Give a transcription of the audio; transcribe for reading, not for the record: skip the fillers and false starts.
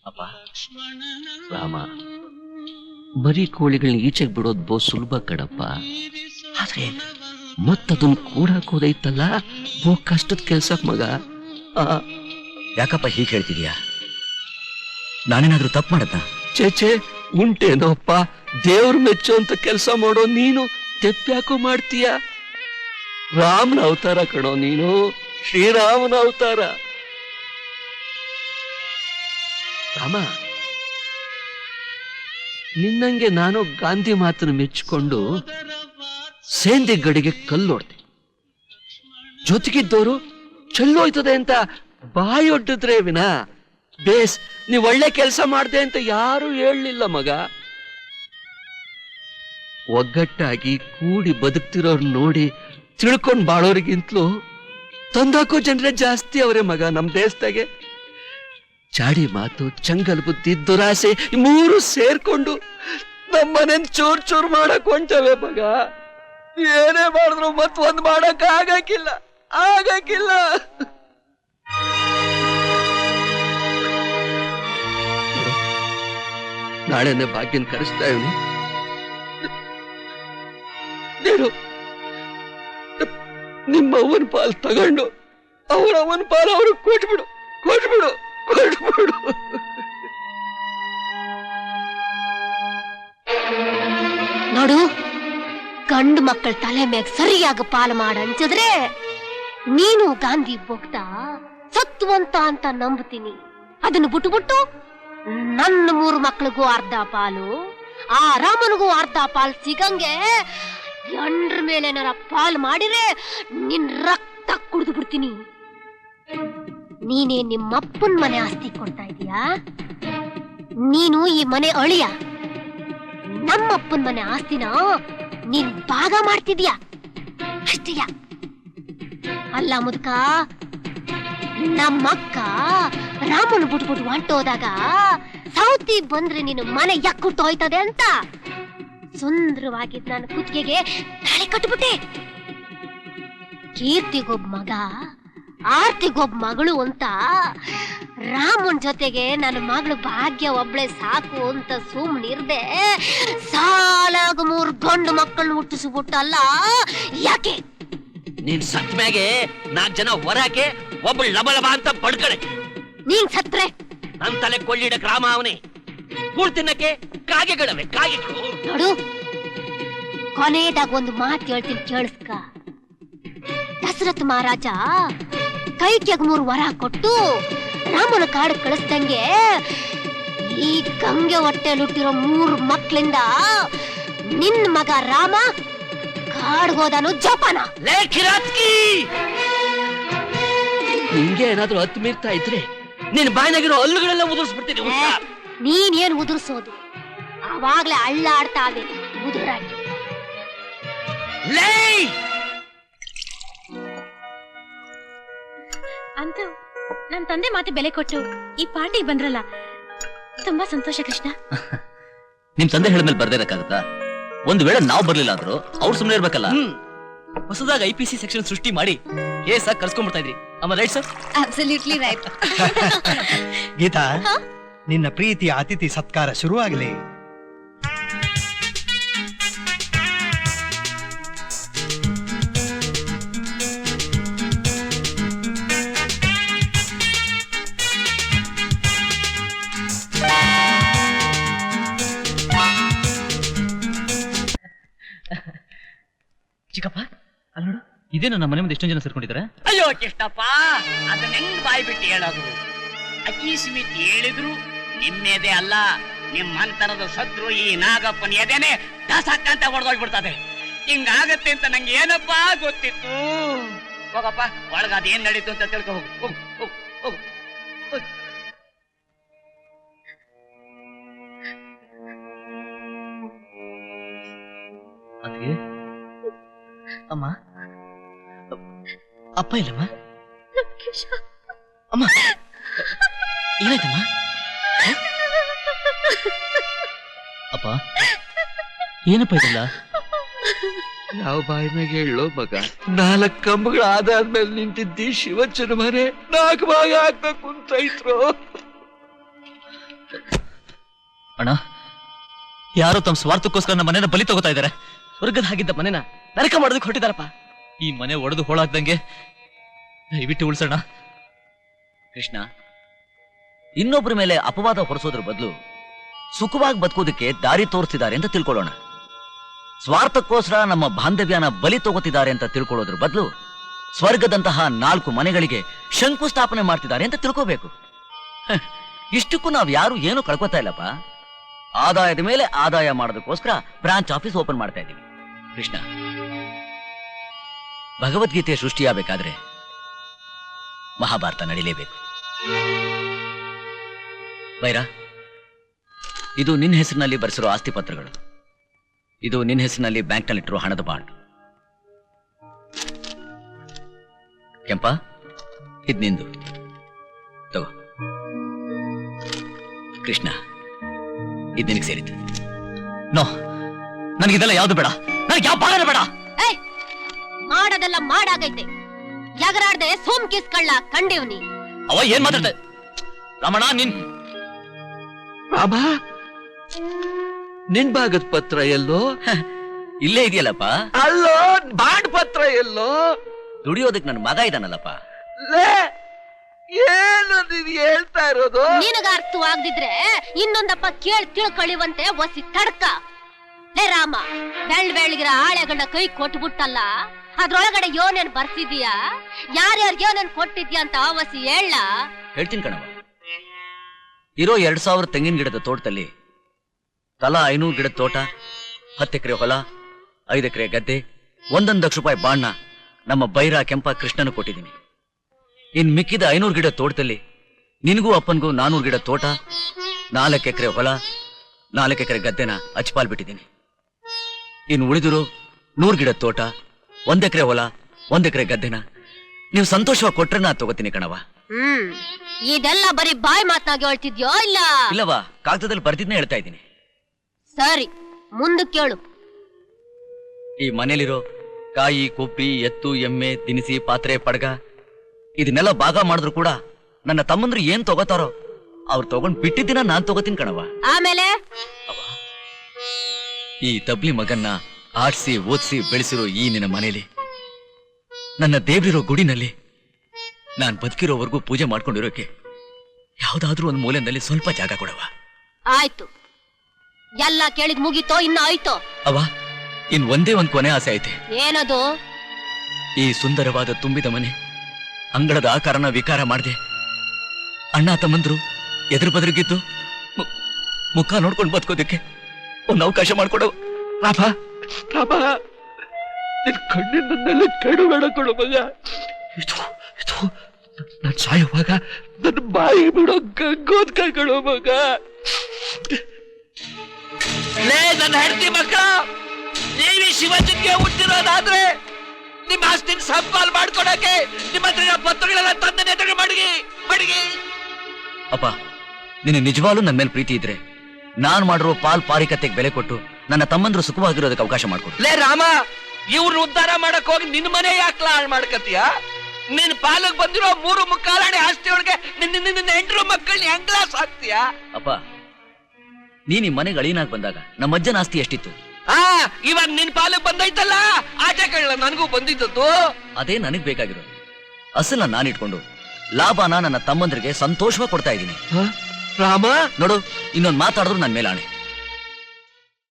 ಅಪ್ಪ ರಾಮ, ಬರೀ ಕೋಳಿಗಳನ್ನ ಈಚೆಗೆ ಬಿಡೋದು ಬಹು ಸುಲಭ ಕಣಪ್ಪ. ಆದ್ರೆ ಮತ್ತದನ್ನ ಕೂಡಕ್ ಹೋದೈತಲ್ಲ ಬಹು ಕಷ್ಟದ ಕೆಲ್ಸ ಮಗ. ಯಾಕಪ್ಪ ಹೀಗೆ ಹೇಳ್ತಿದ್ಯಾ? ನಾನೇನಾದ್ರೂ ತಪ್ಪು ಮಾಡದ್ನ? ಚೇಚೆ ಉಂಟೇನೋಪ್ಪ. ದೇವ್ರ ಮೆಚ್ಚೋ ಅಂತ ಕೆಲಸ ಮಾಡೋ ನೀನು ತೆಪ್ಪ್ಯಾಕೋ ಮಾಡ್ತೀಯ? ರಾಮನ ಅವತಾರ ಕಣೋ ನೀನು, ಶ್ರೀರಾಮನ ಅವತಾರ. ರಾಮ, ನಿನ್ನಂಗೆ ನಾನು ಗಾಂಧಿ ಮಾತನ್ನು ಮೆಚ್ಚಿಕೊಂಡು ಸೇಂದಿ ಗಡಿಗೆ ಕಲ್ಲೊಡ್ದೆ. ಜೊತೆಗಿದ್ದವರು ಚೆಲ್ಲೋಯ್ತದೆ ಅಂತ ಬಾಯೊಡ್ಡಿದ್ರೆ ವಿನ ಬೇಸ್ ನೀವ್ ಒಳ್ಳೆ ಕೆಲಸ ಮಾಡ್ದೆ ಅಂತ ಯಾರು ಹೇಳಲಿಲ್ಲ ಮಗ. ಒಗ್ಗಟ್ಟಾಗಿ ಕೂಡಿ ಬದುಕ್ತಿರೋರ್ ನೋಡಿ ತಿಳ್ಕೊಂಡ್ ಬಾಳೋರಿಗಿಂತಲೂ ತಂದಾಕೋ ಜನರೇ ಜಾಸ್ತಿ ಅವರೇ ಮಗ ನಮ್ ದೇಶದಾಗೆ. ಚಾಡಿ ಮಾತು, ಚಂಗಲ್ ಬುದ್ಧಿ, ದುರಾಸೆ ಮೂರು ಸೇರ್ಕೊಂಡು ನಮ್ಮನೆನ್ ಚೂರ್ ಚೂರ್ ಮಾಡಕ್ ಹೊಂಟವೆ ಮಗ. ಏನೇ ಮಾಡಿದ್ರು ಮತ್ತೊಂದ್ ಮಾಡಕ್ ಆಗಕ್ಕಿಲ್ಲ. ನಾಳೆನೆ ಭಾಗ್ಯನ್ ಕರೆಸ್ತಾ ಇವನು. ನೀನು ನಿಮ್ಮ ಅವನ ಪಾಲ್ ತಗೊಂಡು ಅವನ ಪಾಲ್ ಅವ್ರಿಗೆ ಕೊಟ್ಬಿಡು. ನೋಡು, ಗಂಡು ಮಕ್ಕಳ ತಲೆ ಮ್ಯಾಗ ಸರಿಯಾಗಿ ಪಾಲು ಮಾಡಂಚಿದ್ರೆ ನೀನು ಗಾಂಧಿ ಭಕ್ತ ಸತ್ವಂತ ಅಂತ ನಂಬುತ್ತೀನಿ. ಅದನ್ನು ಬಿಟ್ಟು ನನ್ನ 3 ಮಕ್ಕಳಿಗೂ ಅರ್ಧ ಪಾಲು, ಆ ರಾಮನಿಗೂ ಅರ್ಧ ಪಾಲು ಸಿಗಂಗೆ ಎಂಡ್ರ ಮೇಲೆ ಏನಾರ ಪಾಲು ಮಾಡಿದ್ರೆ ನಿನ್ ರಕ್ತ ಕುಡಿದು ಬಿಡ್ತೀನಿ. ನೀನೇ ನಿಮ್ಮಪ್ಪನ ಮನೆ ಆಸ್ತಿ ಕೊಡ್ತಾ ಇದೀಯಾ? ನೀನು ಈ ಮನೆ ಅಳಿಯ. ನಮ್ಮಪ್ಪನ ಮನೆ ಆಸ್ತಿನ ನೀನ್ ಭಾಗ ಮಾಡ್ತಿದ್ಯಾ ಅಷ್ಟೇಯ? ಅಲ್ಲ ಮುದುಕ, ನಮ್ಮಕ್ಕ ರಾಮನ್ ಬಿಟ್ಬಿಟ್ಟು ಹೊಂಟೋದಾಗ ಸೌತಿ ಬಂದ್ರೆ ನೀನು ಮನೆ ಯಾಕುಟ್ಟು ಹೋಯ್ತದೆ ಅಂತ ಸುಂದರವಾಗಿದ್ದ ನನ್ನ ಕುತ್ತಿಗೆಗೆ ತಾಳಿ ಕಟ್ಬಿಟ್ಟೆ. ಕೀರ್ತಿಗೊಬ್ಬ ಮಗ, ಆರ್ತಿಗೊಬ್ಬ ಮಗಳು ಅಂತ ರಾಮನ್ ಜೊತೆಗೆ ನನ್ನ ಮಗಳು ಭಾಗ್ಯ ಒಬ್ಳೆ ಸಾಕು ಅಂತ ಸುಮ್ಮನಿರ್ದೆ ಸಾಲಾಗ 3 ಗಂಡು ಮಕ್ಕಳನ್ನ ಹುಟ್ಟಿಸ್ಬಿಟ್ಟಲ್ಲ ಯಾಕೆ? ನೀನ್ ಸತ್ ಮ್ಯಾಗೆ 4 ಜನ ಹೊರಕ್ಕೆ ಒಬ್ಬಳು ಲಬಲಬ ಅಂತ ಬಡ್ಕಡೆ. ನೀನ್ ಸತ್ರೆ ನನ್ ತಲೆ ಕೊಳ್ಳಿಡಕ್ ರಾಮ ಅವನೇ, ಕೂಳ್ ತಿನ್ನಕ್ಕೆ ಕಾಗೆಗಳವೆ ಕಾಗೆಗಳು. ನೋಡು, ಕೊನೆಯದಾಗ ಒಂದು ಮಾತು ಹೇಳ್ತೀನಿ ಕೇಳಿಸ್ಕ. ದಶರಥ ಮಹಾರಾಜ ಕೈಕೆಗ್ 3 ವರ ಕೊಟ್ಟು ರಾಮನ ಕಾಡು ಕಳಿಸ್ದಂಗೆ ಈ ಗಂಗೆ ಹೊಟ್ಟೆಲುಟ್ಟಿರೋ 3 ಮಕ್ಕಳಿಂದ ನಿನ್ನ ಮಗ ರಾಮ ಕಾಡ್ಗೋದನು ಜೋಪಾನ. ನಿಂಗೆ ಏನಾದ್ರೂ ಹತ್ತು ಮೀರ್ತಾ ಇದ್ರೆ ನಿನ್ ಬಾಯಿನಾಗಿರೋ ಹಲ್ಲುಗಳೆಲ್ಲ ಉದುರಿಸ್ಬಿಡ್ತೀನಿ. ನೀನೇನ್ ಉದುರ್ಸೋದು? ಅವಾಗ್ಲೇ ಹಳ್ಳ ಆಡ್ತಾವೆ ಉದುರಾಡಿ. ಅಂತೂ ನನ್ ತಂದೆ ಮಾತು ಬೆಲೆ ಕೊಟ್ಟು ಈ ಪಾರ್ಟಿಗೆ ಬಂದ್ರಲ್ಲ, ತುಂಬಾ ಸಂತೋಷ ಕೃಷ್ಣ. ನಿಮ್ ತಂದೆ ಹೇಳಿದ್ಮೇಲೆ ಬರ್ದೇ ಇರಕ್ಕಾಗತ್ತಾ? ಒಂದು ವೇಳೆ ನಾವು ಬರ್ಲಿಲ್ಲ ಅಂದ್ರು ಅವ್ರು ಸುಮ್ಮನೆ ಇರ್ಬೇಕಲ್ಲ. ಹೊಸದಾಗಿ IPC ಸೆಕ್ಷನ್ ಸೃಷ್ಟಿ ಮಾಡಿ ಕೇಸ್ ಆಗಿ ಕರ್ಸ್ಕೊಂಡ್ಬಿಡ್ತಾ ಇದ್ರಿ. ಅಮ್ಮ right sir? Absolutely right. Geetha, ನಿನ್ನ ಪ್ರೀತಿಯ ಅತಿಥಿ ಸತ್ಕಾರ ಶುರುವಾಗಲಿ. ಚಿಕ್ಕಪ್ಪ, ಅಲ್ಲಿ ನೋಡು, ಇದೇನು ನಮ್ಮ ಮನೆ ಮುಂದೆ ಎಷ್ಟೊಂದು ಜನ ಸೇರ್ಕೊಂಡಿದ್ದಾರೆ. ಅಯ್ಯೋ ಕೃಷ್ಣಪ್ಪ, ಅದನ್ನ ಹೆಂಗ್ ಬಾಯಿ ಬಿಟ್ಟು ಹೇಳೋದು? ಅಕೀಸ್ಮಿತ್ ಹೇಳಿದ್ರು ನಿಮ್ಮೆದೆ ಅಲ್ಲ, ನಿಮ್ಮಂತರದ ಶತ್ರು ಈ ನಾಗಪ್ಪನ ಎದೆನೆ ದಸಕ್ಕಂತ ಹೊಡೆದೋಗ್ಬಿಡ್ತದೆ. ಹಿಂಗಾಗತ್ತೆ ಅಂತ ನಂಗೆ ಏನಪ್ಪಾ ಗೊತ್ತಿತ್ತು. ಹೋಗಪ್ಪ ಒಳಗ ಅದೇನ್ ನಡೀತು ಅಂತ ತಿಳ್ಕೊ ಹೋಗು. ಹೋಗು ಹೋಗು ಹೋಗು. ಅದಕ್ಕೆ ಅಮ್ಮ, ಅಪ್ಪ ಇಲ್ಲಮ್ಮ? ಅಮ್ಮ ಏನಾಯ್ತಮ್ಮ? ಅಪ್ಪ ಏನಪ್ಪ ಇದಲ್ಲ? ಯಾವ ಬಾಯಿನಾಗ ಹೇಳೋ ಮಗ? 4 ಕಂಬಗಳು ಆದಾದ್ಮೇಲೆ ನಿಂತಿದ್ದಿ ಶಿವಚ್ಚನ ಮನೆ 4 ಭಾಗ ಆಗ್ಬೇಕು ಅಂತ ಇದ್ರು. ಅಣ್ಣ, ಯಾರೋ ತಮ್ಮ ಸ್ವಾರ್ಥಕ್ಕೋಸ್ಕರ ನಮ್ಮ ಮನೆನ ಬಲಿ ತಗೋತಾ ಇದ್ದಾರೆ. ಸ್ವರ್ಗದ ಹಾಗಿದ್ದ ಮನೆನ ನರಕ ಮಾಡೋದಕ್ಕೆ ಹೊರಟಿದಾರಪ್ಪ. ಈ ಮನೆ ಒಡೆದು ಹೋಳಾಗ್ದಂಗೆ ದಯವಿಟ್ಟು ಉಳಿಸೋಣ. ಕೃಷ್ಣ, ಇನ್ನೊಬ್ಬರ ಮೇಲೆ ಅಪವಾದ ಹೊರಿಸೋದ್ರ ಬದಲು ಸುಖವಾಗಿ ಬದುಕೋದಕ್ಕೆ ದಾರಿ ತೋರಿಸ್ತಿದ್ದಾರೆ ಅಂತ ತಿಳ್ಕೊಳ್ಳೋಣ. ಸ್ವಾರ್ಥಕ್ಕೋಸ್ಕರ ನಮ್ಮ ಬಾಂಧವ್ಯನ ಬಲಿ ತಗೋತಿದ್ದಾರೆ ಅಂತ ತಿಳ್ಕೊಳ್ಳೋದ್ರ ಬದಲು ಸ್ವರ್ಗದಂತಹ 4 ಮನೆಗಳಿಗೆ ಶಂಕುಸ್ಥಾಪನೆ ಮಾಡ್ತಿದ್ದಾರೆ ಅಂತ ತಿಳ್ಕೋಬೇಕು. ಇಷ್ಟಕ್ಕೂ ನಾವ್ ಯಾರು ಏನು ಕಳ್ಕೊತಾ ಇಲ್ಲಪ್ಪ. ಆದಾಯದ ಮೇಲೆ ಆದಾಯ ಮಾಡೋದಕ್ಕೋಸ್ಕರ ಬ್ರಾಂಚ್ ಆಫೀಸ್ ಓಪನ್ ಮಾಡ್ತಾ ಇದ್ದೀವಿ. ಕೃಷ್ಣ, ಭಗವದ್ಗೀತೆ ಸೃಷ್ಟಿಯಾಗಬೇಕಾದ್ರೆ ಮಹಾಭಾರತ ನಡೀಲೇಬೇಕು. ಬೈರ, ಇದು ನಿನ್ನ ಹೆಸರಿನಲ್ಲಿ ಬರೆಸಿರೋ ಆಸ್ತಿ ಪತ್ರಗಳು. ಇದು ನಿನ್ನ ಹೆಸರಿನಲ್ಲಿ ಬ್ಯಾಂಕ್ನಲ್ಲಿಟ್ಟಿರೋ ಹಣದ ಬಾಂಡ್. ಕೆಂಪ, ಇದು ನಿಂದು ತಗೋ. ಕೃಷ್ಣ, ಇದು ನಿನಗೆ ಸೇರಿತು. ನೋ, ನನಗಿದೆಲ್ಲ ಯಾವ್ದು ಬೇಡ. ನನಗೆ ಯಾವ ಭಾಗನೇ ಬೇಡ. ಏಯ್, ಮಾಡೋದೆಲ್ಲ ಮಾಡಾಗೈತೆ. ಎಗರಾಡ್ದೆ ಸೋಮ್ ಕಿಸ್ಕಳ್ಳ ಕಂಡಿವ್ನಿ. ಅವ ಏನ್ ಮಾತಾಡ್ದೆ? ರಮಣ, ನಿನ್ ರಾಮ, ನಿನ್ ಭಾಗದ ಪತ್ರ ಎಲ್ಲೋ? ಇಲ್ಲೇ ಇದೆಯಲ್ಲಪ್ಪ. ಅಲ್ಲೋ, ಬಾಂಡ್ ಪತ್ರ ಎಲ್ಲೋ? ದುಡಿಯೋದಕ್ಕೆ ನನ್ನ ಮಗ ಇದಾನಲ್ಲಪ್ಪ. ಲೇ, ಏನು ನೀನ್ ಹೇಳ್ತಾ ಇರೋದು? ನಿನಗ ಅರ್ಥವಾಗ್ದಿದ್ರೆ ಇನ್ನೊಂದಪ್ಪ ಕೇಳ್ ತಿಳ್ಕೊಳ್ಳಿವಂತೆ ಒಸಿ ತಡ್ಕ. ಲೇ ರಾಮ, ಬೆಳ್ಳಿಗಿರ ಆಳೆಗಳನ್ನ ಕೈ ಕೊಟ್ಬಿಟ್ಟಲ್ಲ, ಅದ್ರೊಳಗಡೆ ಯೋನೇನ್ ಬರ್ಸಿದೀಯಾ, ಯಾರ್ಯಾರಿಗೆ ಯೋನೇನ್ ಕೊಟ್ಟಿದ್ಯಾ ಅಂತ ಒಸಿ ಹೇಳ. ಹೇಳ್ತೀನಿ ಕಣವ. ಇರೋ 2000 ತೆಂಗಿನ ಗಿಡದ ತೋಟದಲ್ಲಿ ತಲಾ 500 ಗಿಡದ ತೋಟ, 10 ಎಕರೆ ಹೊಲ, 5 ಎಕರೆ ಗದ್ದೆ, 1 ಲಕ್ಷ ರೂಪಾಯಿ ಬಾಣ್ಣ ನಮ್ಮ ಬೈರ, ಕೆಂಪ, ಕೃಷ್ಣನ ಕೊಟ್ಟಿದ್ದೀನಿ. ಇನ್ ಮಿಕ್ಕಿದ 500 ಗಿಡ ತೋಟದಲ್ಲಿ ನಿನಗೂ ಅಪ್ಪನಿಗೂ 400 ಗಿಡ ತೋಟ, 4 ಎಕರೆ ಹೊಲ, 4 ಎಕರೆ ಗದ್ದೆನ ಅಚ್ಪಾಲ್ ಬಿಟ್ಟಿದ್ದೀನಿ. ಇನ್ನು ಉಳಿದಿರೋ 100 ಗಿಡ ತೋಟ, 1 ಎಕರೆ ಹೊಲ, 1 ಎಕರೆ ಗದ್ದೆನ ನೀವು ಸಂತೋಷವಾಗಿ ಕೊಟ್ರೆ ನಾ ತಗೋತೀನಿ ಕಣವ. ಇದೆಲ್ಲ ಬರೀ ಬಾಯಿ ಮಾತನಾಗಿ ಹೇಳ್ತಿದ್ಯೋ ಇಲ್ಲ? ಇಲ್ಲವಾ, ಕಾಗದದಲ್ಲಿ ಬರ್ತಿದ್ನೇ ಹೇಳ್ತಾ ಇದ್ದೀನಿ. ಸರಿ, ಮುಂದಕ್ಕೆ ಕೇಳು. ಈ ಮನೇಲಿರೋ ಕಾಯಿ, ಕೊಬ್ಬರಿ, ಎತ್ತು, ಎಮ್ಮೆ, ದಿನಸಿ, ಪಾತ್ರೆ, ಪಡ್ಗ ಇದನ್ನೆಲ್ಲ ಭಾಗ ಮಾಡಿದ್ರು ಕೂಡ ನನ್ನ ತಮ್ಮಂದ್ರು ಏನ್ ತಗೋತಾರೋ ಅವ್ರು ತಗೊಂಡ್ ಬಿಟ್ಟಿದ್ದಿನ ನಾನ್ ತಗೋತೀನಿ ಕಣವ. ಆಮೇಲೆ ಅವ, ಈ ತಬ್ಲಿ ಮಗನ್ನ ಆಡ್ಸಿ ಓದಿಸಿ ಬೆಳೆಸಿರೋ ಈ ನಿನ್ನ ಮನೇಲಿ, ನನ್ನ ದೇವ್ರಿರೋ ಗುಡಿನಲ್ಲಿ ನಾನ್ ಬದುಕಿರೋವರೆಗೂ ಪೂಜೆ ಮಾಡ್ಕೊಂಡಿರೋಕೆ ಯಾವ್ದಾದ್ರೂ ಒಂದು ಮೂಲೆಯಲ್ಲಿ ಸ್ವಲ್ಪ ಜಾಗ ಕೊಡವ. ಆಯ್ತು, ಎಲ್ಲ ಕೇಳಿದ್ ಮುಗೀತೋ ಇನ್ನ ಆಯ್ತೋ? ಅವ, ಇನ್ ಒಂದೇ ಒಂದ್ ಕೊನೆ ಆಸೆ ಐತೆ. ಏನದು? ಈ ಸುಂದರವಾದ ತುಂಬಿದ ಮನೆ ಅಂಗಳದ ಆಕಾರನ ವಿಕಾರ ಮಾಡದೆ ಅಣ್ಣ ತಮ್ಮಂದ್ರು ಎದುರು ಬದುರಿಗಿದ್ದು ಮುಖ ನೋಡ್ಕೊಂಡು ಬದುಕೋದಕ್ಕೆ ಒಂದು ಅವಕಾಶ ಮಾಡ್ಕೊಡು. ರಾಮ, ರಾಮ, ನಿನ್ ಕಣ್ಣಿನನ್ನೆಲ್ಲ ಕೆಡಬೇಡ ಕೊಡು ಮಗ. ಇದು ನನ್ ಸಾಯುವಾಗ ನನ್ನ ಬಾಯಿ ಬಿಡೋ ಗಂಗೋದ್ ಕೈಗಳು ಮಗ. ಲೇ ನನ್ನ ಹೆಂಡತಿ ಮಕ್ಕಳ, ನೀವಿ ಶಿವಜನ್ಗೆ ಹುಟ್ಟಿರೋದಾದ್ರೆ ನಿಮ್ಮ ಆಸ್ತಿನ ಸಂಪಾಲ್ ಮಾಡ್ಕೊಡಕ್ಕೆ ನಿಮ್ಮ ಹತ್ರ ಪತ್ರಗಳೆಲ್ಲ ತಂದನೆ ಎದುರು ಮಡಗಿ. ಅಪ್ಪ, ನಿನ್ನ ನಿಜವಾಗ್ಲೂ ನನ್ನ ಮೇಲೆ ಪ್ರೀತಿ ಇದ್ರೆ ನಾನ್ ಮಾಡಿರೋ ಪಾರಿಕತೆಗೆ ಬೆಲೆ ಕೊಟ್ಟು ನನ್ನ ತಮ್ಮಂದ್ರು ಸುಖವಾಗಿರೋದಕ್ಕೆ ಅವಕಾಶ ಮಾಡ್ಕೊಡು. ಲೇ ರಾಮ, ಇವ್ರನ್ನ ಉದ್ಧಾರ ಮಾಡಕ್ ಹೋಗಿ ನಿನ್ ಮನೆ ಯಾಕೆ ಹಾಳು ಮಾಡ್ಕತೀಯ? ನಿನ್ ಪಾಲಕ್ ಬಂದಿರೋ 3 ಮುಕ್ಕಾಲಣೆ ಆಸ್ತಿ ಒಳಗೆ ನಿನ್ನ ಹೆಂಡ್ರು ಮಕ್ಕಳನ್ನ ಹೆಂಗ್ಲಾಸ್ ಹಾಕ್ತೀಯ? ಅಪ್ಪ, ನೀನ್ ಈ ಮನೆಗೆ ಅಳಿನಾಗ್ ಬಂದಾಗ ನಮ್ಮ ಅಜ್ಜನ ಆಸ್ತಿ ಎಷ್ಟಿತ್ತು? ಇವಾಗ ನಿನ್ ಪಾಲಕ್ ಬಂದೈತಲ್ಲ, ಆಚೆ ಕಳ್ಳ ನನಗೂ ಬಂದಿದ್ದದ್ದು. ಅದೇ ನನಗ್ ಬೇಕಾಗಿರೋದು. ಅಸಲ ನಾನು ಇಟ್ಕೊಂಡು ಲಾಭನ ನನ್ನ ತಮ್ಮಂದ್ರಿಗೆ ಸಂತೋಷವಾಗಿ ಕೊಡ್ತಾ ಇದ್ದೀನಿ. ರಾಮ, ನೋಡು, ಇನ್ನೊಂದು ಮಾತಾಡಿದ್ರು ನನ್ನ ಮೇಲೆ ಆಣೆ.